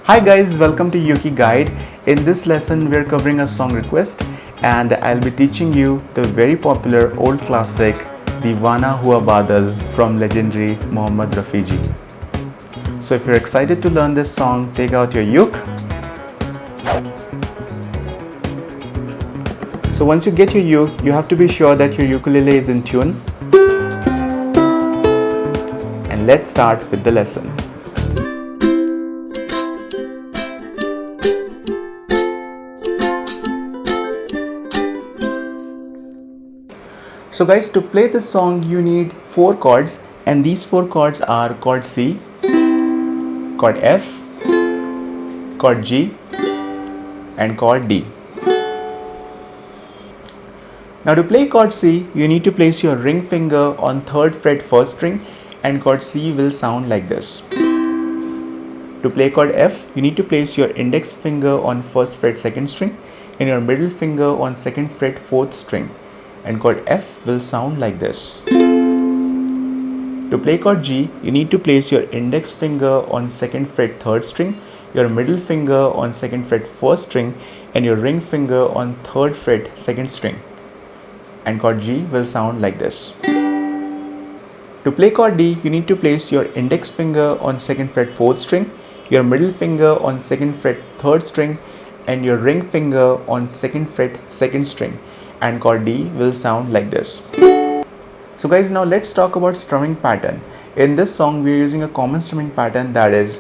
Hi guys, welcome to ukeguide. In this lesson we are covering a song request and I'll be teaching you the very popular old classic Deewana Hua Badal from legendary Mohd Rafi ji. So if you're excited to learn this song, take out your uke. So once you get your uke, you have to be sure that your ukulele is in tune. And let's start with the lesson. So guys, to play this song you need 4 chords, and these 4 chords are chord C, chord F, chord G and chord D. Now to play chord C, you need to place your ring finger on 3rd fret 1st string and chord C will sound like this. To play chord F, you need to place your index finger on 1st fret 2nd string and your middle finger on 2nd fret 4th string, and chord F will sound like this. To play chord G, you need to place your index finger on 2nd fret 3rd string, your middle finger on 2nd fret 1st string and your ring finger on 3rd fret 2nd string, and chord G will sound like this. To play chord D, you need to place your index finger on 2nd fret 4th string, your middle finger on 2nd fret 3rd string and your ring finger on 2nd fret 2nd string, and chord D will sound like this. So guys, now let's talk about strumming pattern. In this song we are using a common strumming pattern, that is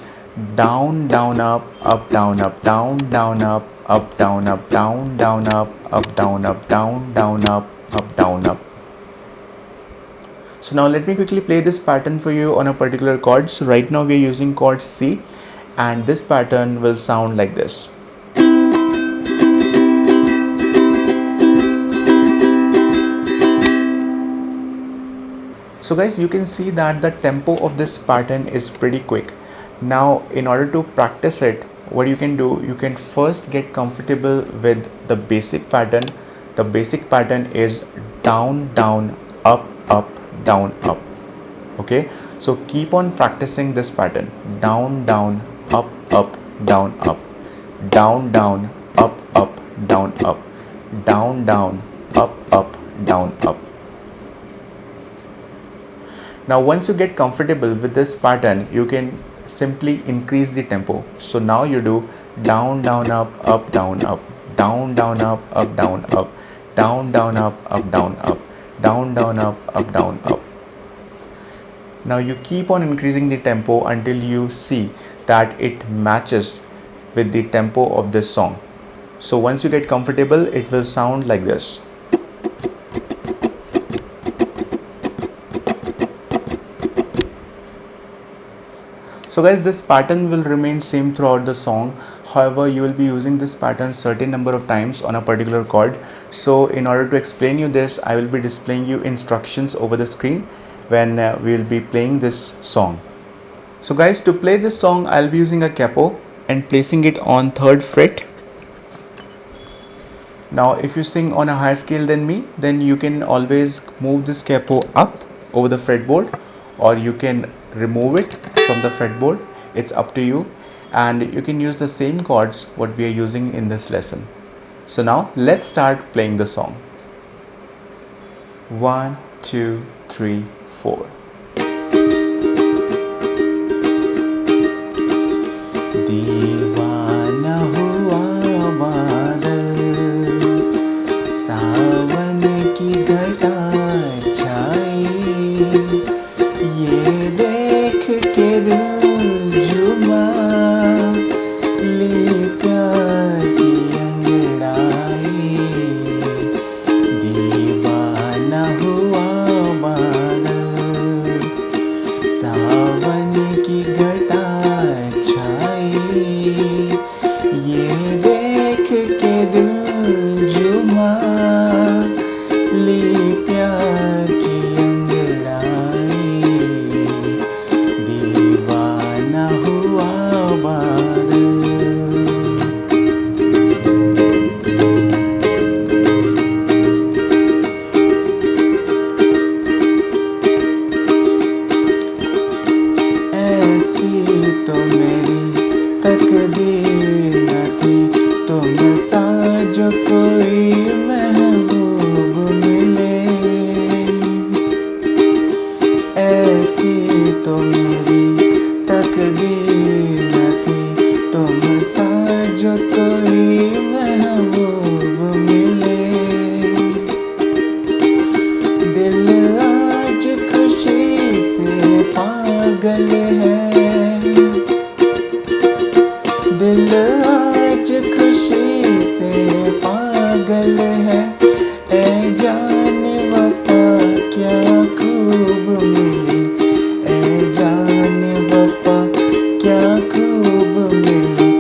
down down up down up down down up down up down down up down up down down up down up. So now let me quickly play this pattern for you on a particular chord. So right now we are using chord C and this pattern will sound like this. So guys, you can see that the tempo of this pattern is pretty quick. Now in order to practice it, what you can do, you can first get comfortable with the basic pattern. The basic pattern is down down up down up. Okay, so keep on practicing this pattern: down down up down up, down down up down up, down down up down up. Now once you get comfortable with this pattern, you can simply increase the tempo. So now you do down down up down up, down down up down up, down down up down up, down down up down up. Now you keep on increasing the tempo until you see that it matches with the tempo of this song. So once you get comfortable, it will sound like this. So guys, this pattern will remain same throughout the song. However, you will be using this pattern certain number of times on a particular chord. So in order to explain you this, I will be displaying you instructions over the screen when we will be playing this song. So guys, to play this song, I'll be using a capo and placing it on 3rd fret. Now if you sing on a higher scale than me, then you can always move this capo up over the fretboard, or you can remove it from the fretboard. It's up to you, and you can use the same chords what we are using in this lesson. So now let's start playing the song. 1 2 3 4. दीवाना हुआ बादल, सावन की घटा छाई, ये देख के दिल जुमा ले प्यार की अंगड़ाई, दीवाना हुआ बादल, सावन की घटा छाई, ये देख के दिल जुमा ले प्यार की अंगड़ाई, दीवाना हुआ बादल। ऐसी तो मेरी तकदीर न थी तुम सा जो कोई महबूब मिले, ऐसी तो मेरी तकदीर न थी तुम सा जो कोई महबूब मिले। दिल आज खुशी से पागल है, दिल आज खुशी से पागल है, ऐ जाने वफा क्या खूब मिली, ऐ जाने वफा क्या खूब मिली,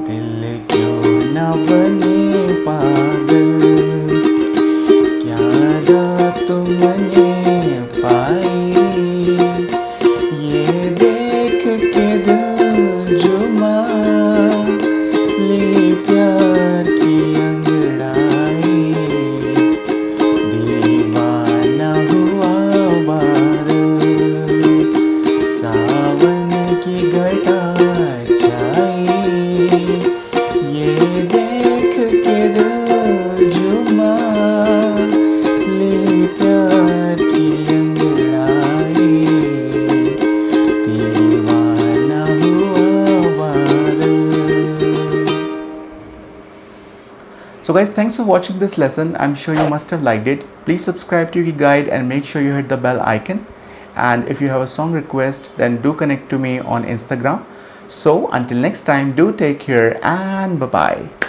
दिल क्यों न बने पागल, क्या रात तुमने पाई, ये देख के दिल जुमा ले प्यार की अंगड़ाई, दीवाना हुआ बादल, सावन की घटा छाई, ये देख के दिल जुमा ले प्यार की अंगड़ाई, दीवाना हुआ बादल। So guys, thanks for watching this lesson. I'm sure you must have liked it. Please subscribe to ukeguide and make sure you hit the bell icon. And if you have a song request, then do connect to me on Instagram. So until next time, do take care and bye bye.